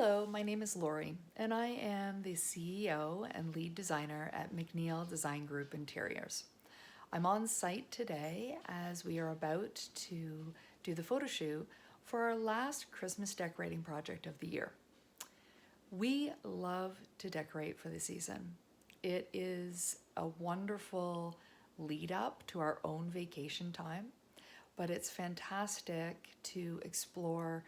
Hello, my name is Lori, and I am the CEO and lead designer at McNeil Design Group Interiors. I'm on site today as we are about to do the photo shoot for our last Christmas decorating project of the year. We love to decorate for the season. It is a wonderful lead up to our own vacation time, but it's fantastic to explore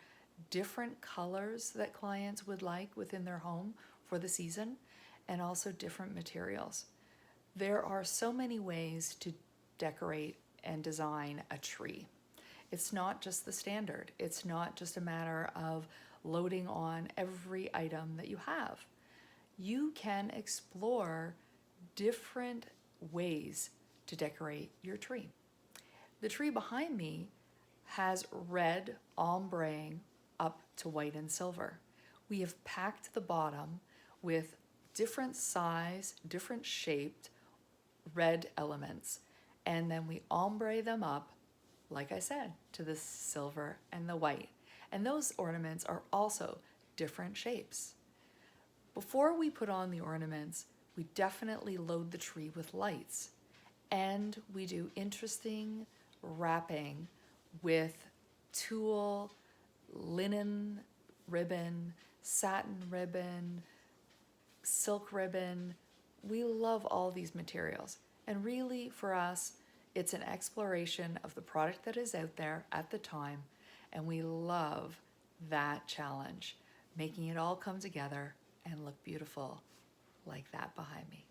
different colors that clients would like within their home for the season, and also different materials. There are so many ways to decorate and design a tree. It's not just the standard. It's not just a matter of loading on every item that you have. You can explore different ways to decorate your tree. The tree behind me has red ambré-ing up to white and silver. We have packed the bottom with different size, different shaped red elements, and then we ombre them up, like I said, to the silver and the white. And those ornaments are also different shapes. Before we put on the ornaments, we definitely load the tree with lights, and we do interesting wrapping with tulle, linen ribbon, satin ribbon, silk ribbon. We love all these materials. And really, for us, it's an exploration of the product that is out there at the time, and we love that challenge, making it all come together and look beautiful like that behind me.